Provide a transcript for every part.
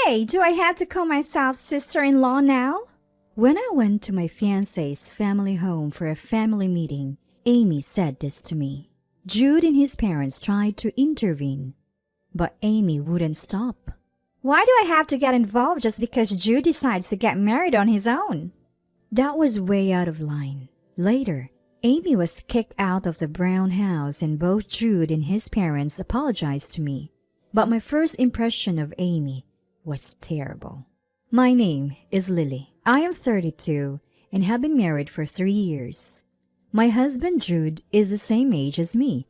Hey, do I have to call myself sister-in-law now? When I went to my fiancé's family home for a family meeting, Amy said this to me. Jude and his parents tried to intervene, but Amy wouldn't stop. Why do I have to get involved just because Jude decides to get married on his own? That was way out of line. Later, Amy was kicked out of the Brown house and both Jude and his parents apologized to me. But my first impression of Amy was terrible. My name is Lily. I am 32 and have been married for 3 years. My husband Jude is the same age as me,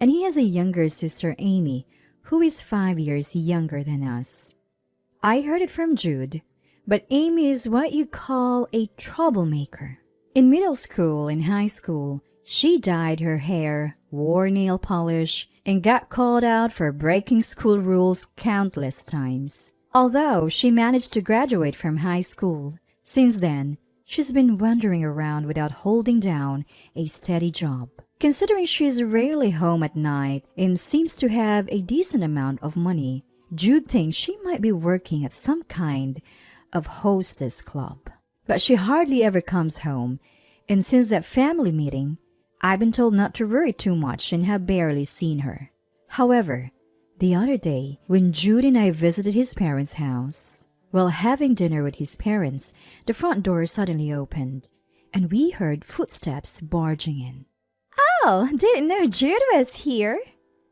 and he has a younger sister Amy, who is 5 years younger than us. I heard it from Jude, but Amy is what you call a troublemaker. In middle school and high school, she dyed her hair, wore nail polish, and got called out for breaking school rules countless times. Although she managed to graduate from high school, since then, she's been wandering around without holding down a steady job. Considering she's rarely home at night and seems to have a decent amount of money, Jude thinks she might be working at some kind of hostess club. But she hardly ever comes home, and since that family meeting, I've been told not to worry too much and have barely seen her. However, the other day, when Jude and I visited his parents' house, while having dinner with his parents, the front door suddenly opened, and we heard footsteps barging in. Oh, didn't know Jude was here.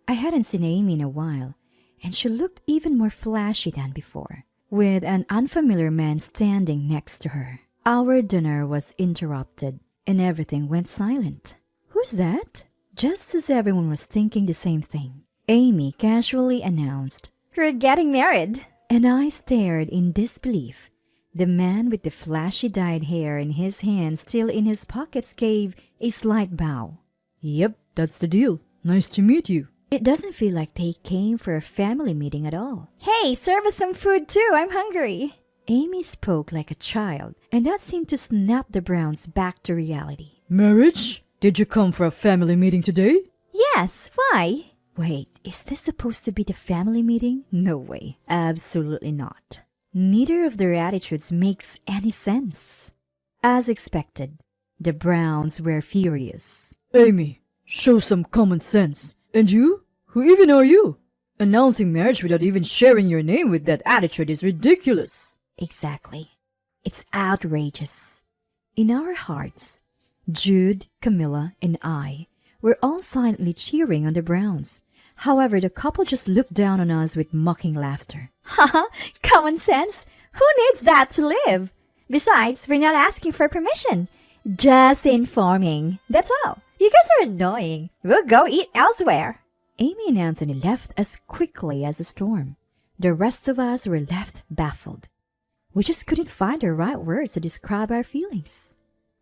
I hadn't seen Amy in a while, and she looked even more flashy than before, with an unfamiliar man standing next to her. Our dinner was interrupted, and everything went silent. Who's that? Just as everyone was thinking the same thing, Amy casually announced, "We're getting married." And I stared in disbelief. The man with the flashy dyed hair and his hands still in his pockets gave a slight bow. Yep, that's the deal. Nice to meet you. It doesn't feel like they came for a family meeting at all. Hey, serve us some food too. I'm hungry. Amy spoke like a child, and that seemed to snap the Browns back to reality. Marriage? Did you come for a family meeting today? Yes, why? Wait, is this supposed to be the family meeting? No way. Absolutely not. Neither of their attitudes makes any sense. As expected, the Browns were furious. Amy, show some common sense. And you? Who even are you? Announcing marriage without even sharing your name with that attitude is ridiculous. Exactly. It's outrageous. In our hearts, Jude, Camilla, and I were all silently cheering on the Browns. However, the couple just looked down on us with mocking laughter. Haha, common sense? Who needs that to live? Besides, we're not asking for permission. Just informing. That's all. You guys are annoying. We'll go eat elsewhere. Amy and Anthony left as quickly as a storm. The rest of us were left baffled. We just couldn't find the right words to describe our feelings.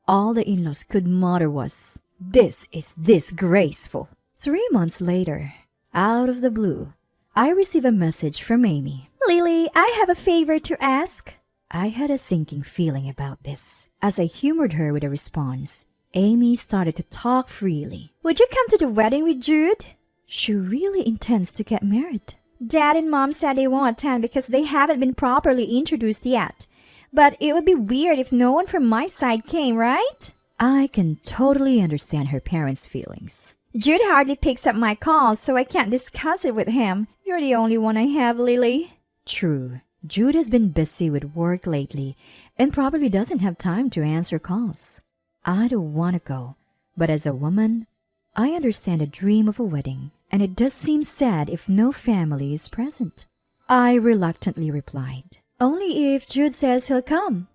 All the in-laws could mutter was, "This is disgraceful." 3 months later, out of the blue, I received a message from Amy. Lily, I have a favor to ask. I had a sinking feeling about this. As I humored her with a response, Amy started to talk freely. Would you come to the wedding with Jude? She really intends to get married. Dad and Mom said they won't attend because they haven't been properly introduced yet. But it would be weird if no one from my side came, right? I can totally understand her parents' feelings. Jude hardly picks up my calls, so I can't discuss it with him. You're the only one I have, Lily. True. Jude has been busy with work lately and probably doesn't have time to answer calls. I don't want to go, but as a woman, I understand the dream of a wedding, and it does seem sad if no family is present. I reluctantly replied, "Only if Jude says he'll come."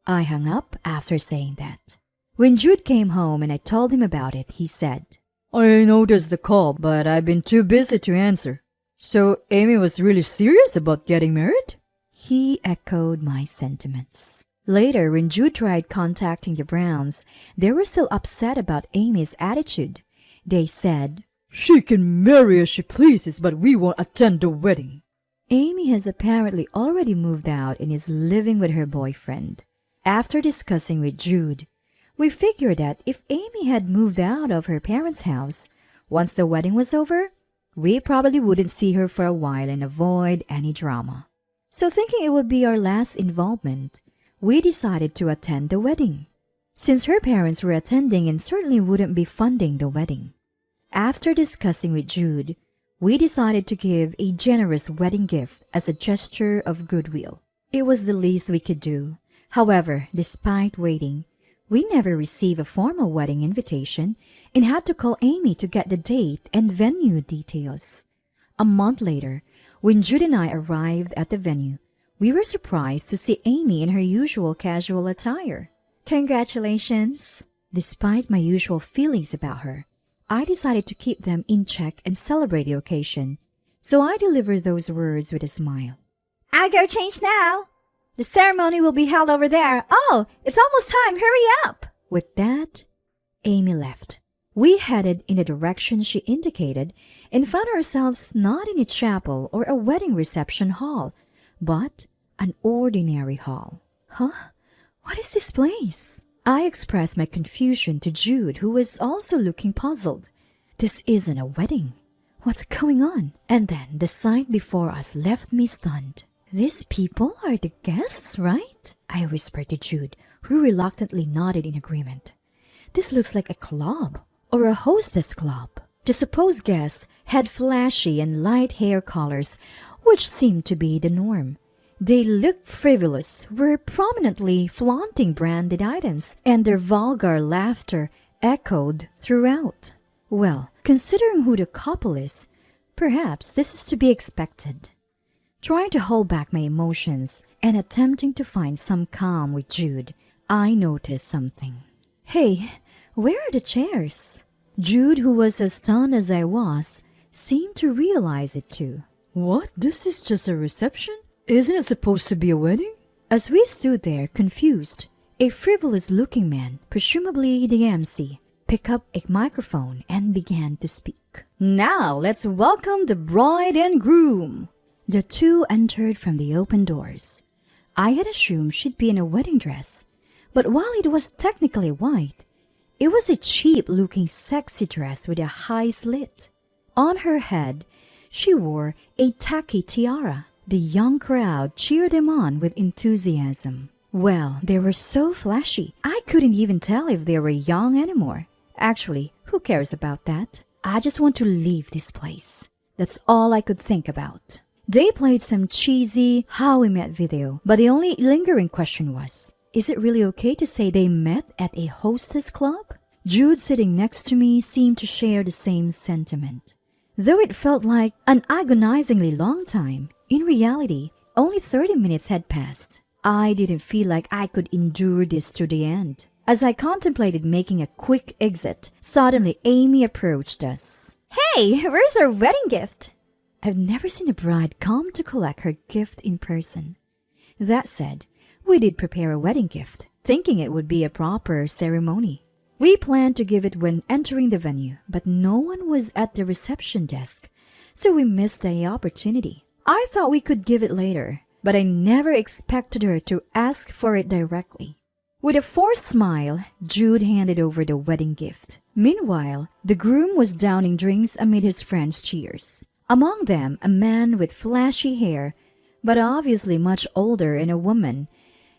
I hung up after saying that. When Jude came home and I told him about it, he said, I noticed the call, but I've been too busy to answer. So Amy was really serious about getting married? He echoed my sentiments. Later, when Jude tried contacting the Browns, they were still upset about Amy's attitude. They said, "She can marry as she pleases, but we won't attend the wedding." Amy has apparently already moved out and is living with her boyfriend. After discussing with Jude, we figured that if Amy had moved out of her parents' house, once the wedding was over, we probably wouldn't see her for a while and avoid any drama. So thinking it would be our last involvement, we decided to attend the wedding, since her parents were attending and certainly wouldn't be funding the wedding. After discussing with Jude, we decided to give a generous wedding gift as a gesture of goodwill. It was the least we could do. However, despite waiting, we never received a formal wedding invitation and had to call Amy to get the date and venue details. A month later, when Jude and I arrived at the venue, we were surprised to see Amy in her usual casual attire. Congratulations! Despite my usual feelings about her, I decided to keep them in check and celebrate the occasion, so I delivered those words with a smile. I go change now. The ceremony will be held over there. Oh, it's almost time. Hurry up. With that, Amy left. We headed in the direction she indicated and found ourselves not in a chapel or a wedding reception hall, but an ordinary hall. Huh? What is this place? I expressed my confusion to Jude, who was also looking puzzled. This isn't a wedding. What's going on? And then the sight before us left me stunned. These people are the guests, right? I whispered to Jude, who reluctantly nodded in agreement. This looks like a club or a hostess club. The supposed guests had flashy and light hair colors, which seemed to be the norm. They looked frivolous, were prominently flaunting branded items, and their vulgar laughter echoed throughout. Well, considering who the couple is, perhaps this is to be expected. Trying to hold back my emotions and attempting to find some calm with Jude, I noticed something. Hey, where are the chairs? Jude, who was as stunned as I was, seemed to realize it too. What? This is just a reception? Isn't it supposed to be a wedding? As we stood there confused, a frivolous-looking man, presumably the MC, picked up a microphone and began to speak. Now let's welcome the bride and groom. The two entered from the open doors. I had assumed she'd be in a wedding dress, but while it was technically white, it was a cheap-looking sexy dress with a high slit. On her head, she wore a tacky tiara. The young crowd cheered them on with enthusiasm. Well, they were so flashy, I couldn't even tell if they were young anymore. Actually, who cares about that? I just want to leave this place. That's all I could think about. They played some cheesy How We Met video, but the only lingering question was, is it really okay to say they met at a hostess club? Jude, sitting next to me, seemed to share the same sentiment. Though it felt like an agonizingly long time, in reality, only 30 minutes had passed. I didn't feel like I could endure this to the end. As I contemplated making a quick exit, suddenly Amy approached us. Hey, where's our wedding gift? I've never seen a bride come to collect her gift in person. That said, we did prepare a wedding gift, thinking it would be a proper ceremony. We planned to give it when entering the venue, but no one was at the reception desk, so we missed the opportunity. I thought we could give it later, but I never expected her to ask for it directly. With a forced smile, Jude handed over the wedding gift. Meanwhile, the groom was downing drinks amid his friends' cheers. Among them, a man with flashy hair, but obviously much older, and a woman,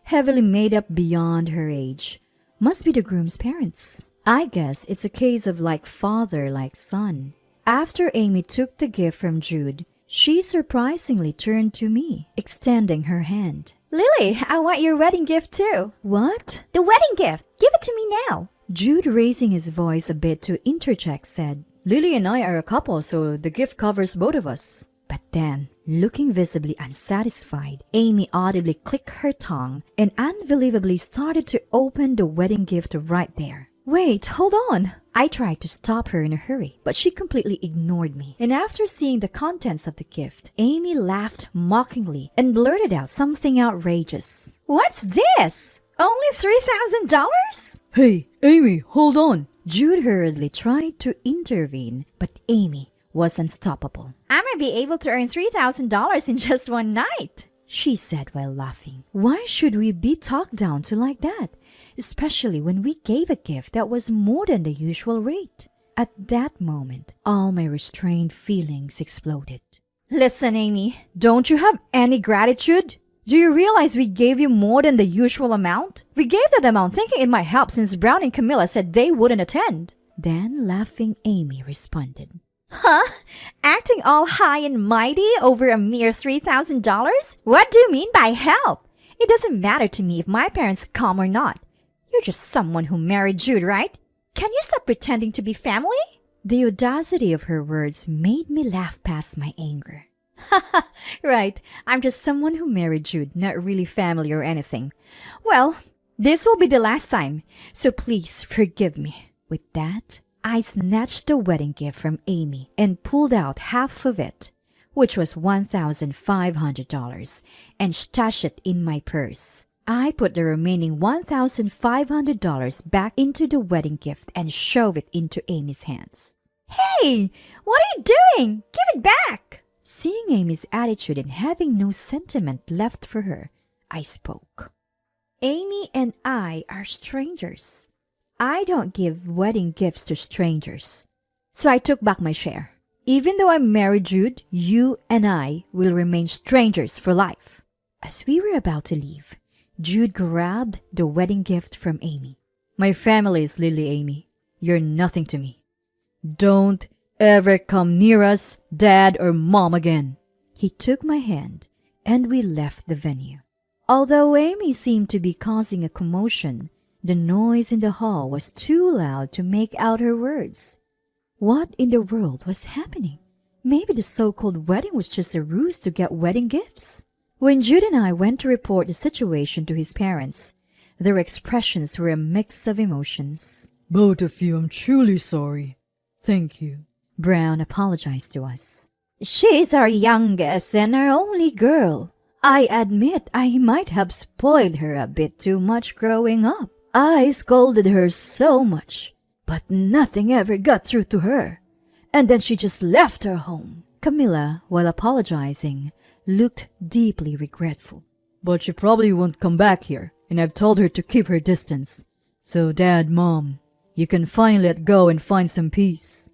heavily made up beyond her age. Must be the groom's parents. I guess it's a case of like father, like son. After Amy took the gift from Jude, she surprisingly turned to me, extending her hand. Lily, I want your wedding gift too. What? The wedding gift. Give it to me now. Jude, raising his voice a bit to interject, said, Lily and I are a couple, so the gift covers both of us. But then, looking visibly unsatisfied, Amy audibly clicked her tongue and unbelievably started to open the wedding gift right there. Wait, hold on. I tried to stop her in a hurry, but she completely ignored me. And after seeing the contents of the gift, Amy laughed mockingly and blurted out something outrageous. What's this? Only $3,000? Hey, Amy, hold on. Jude hurriedly tried to intervene, but Amy was unstoppable. I might be able to earn $3,000 in just one night, she said while laughing. Why should we be talked down to like that? Especially when we gave a gift that was more than the usual rate. At that moment, all my restrained feelings exploded. Listen, Amy, don't you have any gratitude? Do you realize we gave you more than the usual amount? We gave that amount thinking it might help since Brown and Camilla said they wouldn't attend. Then, laughing, Amy responded. Huh? Acting all high and mighty over a mere $3,000? What do you mean by help? It doesn't matter to me if my parents come or not. You're just someone who married Jude, right? Can you stop pretending to be family? The audacity of her words made me laugh past my anger. Haha, right. I'm just someone who married Jude, not really family or anything. Well, this will be the last time, so please forgive me. With that, I snatched the wedding gift from Amy and pulled out half of it, which was $1,500, and stashed it in my purse. I put the remaining $1,500 back into the wedding gift and shoved it into Amy's hands. Hey, what are you doing? Give it back! Seeing Amy's attitude and having no sentiment left for her, I spoke. Amy and I are strangers. I don't give wedding gifts to strangers. So I took back my share. Even though I married Jude, you and I will remain strangers for life. As we were about to leave, Jude grabbed the wedding gift from Amy. My family is Lily, Amy. You're nothing to me. Don't ever come near us, Dad or Mom again. He took my hand and we left the venue. Although Amy seemed to be causing a commotion, the noise in the hall was too loud to make out her words. What in the world was happening? Maybe the so-called wedding was just a ruse to get wedding gifts. When Jude and I went to report the situation to his parents, their expressions were a mix of emotions. Both of you, I'm truly sorry. Thank you. Brown apologized to us. She's our youngest and our only girl. I admit I might have spoiled her a bit too much growing up. I scolded her so much, but nothing ever got through to her. And then she just left our home. Camilla, while apologizing, looked deeply regretful. But she probably won't come back here, and I've told her to keep her distance. So, Dad, Mom, you can finally let go and find some peace.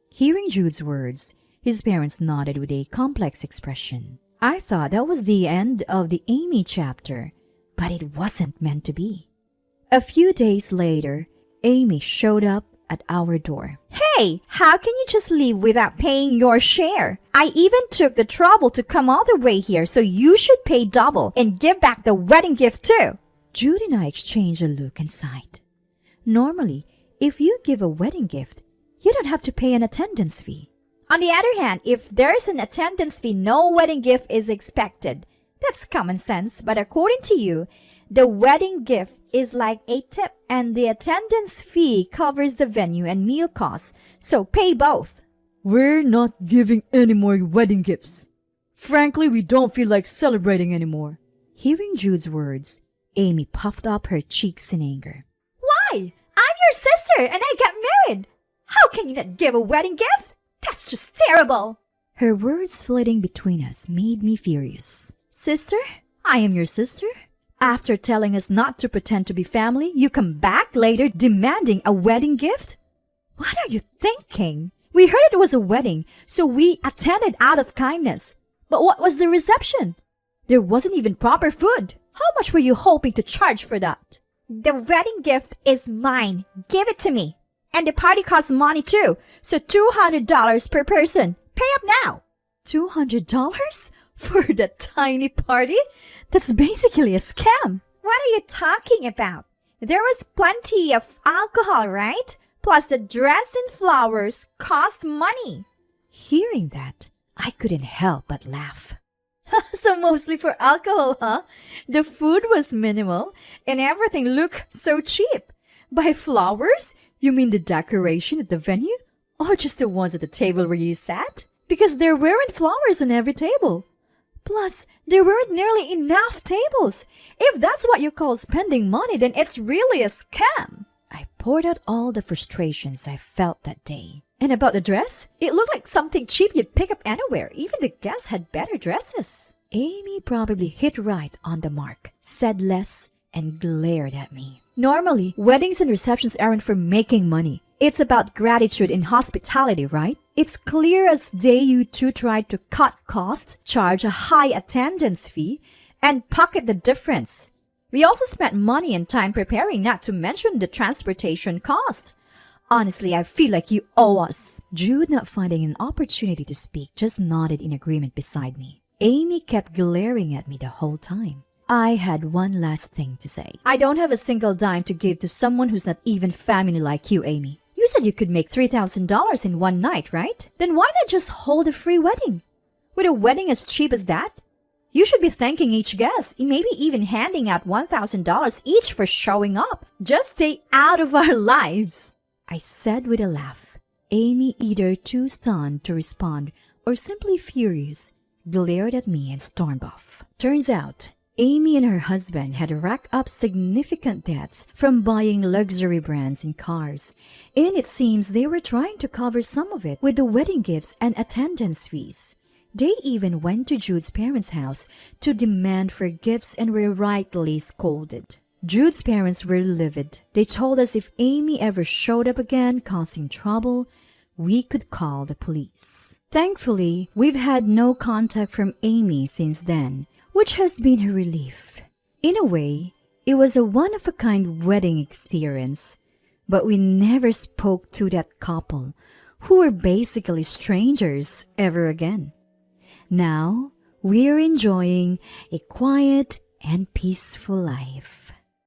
Hearing Jude's words, his parents nodded with a complex expression. I thought that was the end of the Amy chapter, but it wasn't meant to be. A few days later, Amy showed up at our door. Hey, how can you just leave without paying your share? I even took the trouble to come all the way here, so you should pay double and give back the wedding gift too. Jude and I exchanged a look and sighed. Normally, if you give a wedding gift, you don't have to pay an attendance fee. On the other hand, if there's an attendance fee, no wedding gift is expected. That's common sense, but according to you, the wedding gift is like a tip and the attendance fee covers the venue and meal costs, so pay both. We're not giving any more wedding gifts. Frankly, we don't feel like celebrating anymore. Hearing Jude's words, Amy puffed up her cheeks in anger. Why? I'm your sister and I got married. How can you not give a wedding gift? That's just terrible. Her words flitting between us made me furious. Sister? I am your sister? After telling us not to pretend to be family, you come back later demanding a wedding gift? What are you thinking? We heard it was a wedding, so we attended out of kindness. But what was the reception? There wasn't even proper food. How much were you hoping to charge for that? The wedding gift is mine. Give it to me. And the party costs money too, so $200 per person. Pay up now. $200? For that tiny party? That's basically a scam. What are you talking about? There was plenty of alcohol, right? Plus the dress and flowers cost money. Hearing that, I couldn't help but laugh. So mostly for alcohol, huh? The food was minimal and everything looked so cheap. By flowers, you mean the decoration at the venue? Or just the ones at the table where you sat? Because there weren't flowers on every table. Plus, there weren't nearly enough tables. If that's what you call spending money, then it's really a scam. I poured out all the frustrations I felt that day. And about the dress, it looked like something cheap you'd pick up anywhere. Even the guests had better dresses. Amy probably hit right on the mark, said less, and glared at me. Normally, weddings and receptions aren't for making money. It's about gratitude and hospitality, right? It's clear as day you two tried to cut costs, charge a high attendance fee, and pocket the difference. We also spent money and time preparing, not to mention the transportation cost. Honestly, I feel like you owe us. Jude, not finding an opportunity to speak, just nodded in agreement beside me. Amy kept glaring at me the whole time. I had one last thing to say. I don't have a single dime to give to someone who's not even family like you, Amy. You said you could make $3,000 in one night, right? Then why not just hold a free wedding? With a wedding as cheap as that? You should be thanking each guest, maybe even handing out $1,000 each for showing up. Just stay out of our lives, I said with a laugh. Amy, either too stunned to respond or simply furious, glared at me and stormed off. Turns out, Amy and her husband had racked up significant debts from buying luxury brands and cars, and it seems they were trying to cover some of it with the wedding gifts and attendance fees. They even went to Jude's parents' house to demand for gifts and were rightly scolded. Jude's parents were livid. They told us if Amy ever showed up again causing trouble, we could call the police. Thankfully, we've had no contact from Amy since then, which has been a relief. In a way, it was a one-of-a-kind wedding experience, but we never spoke to that couple, who were basically strangers, ever again. Now, we're enjoying a quiet and peaceful life.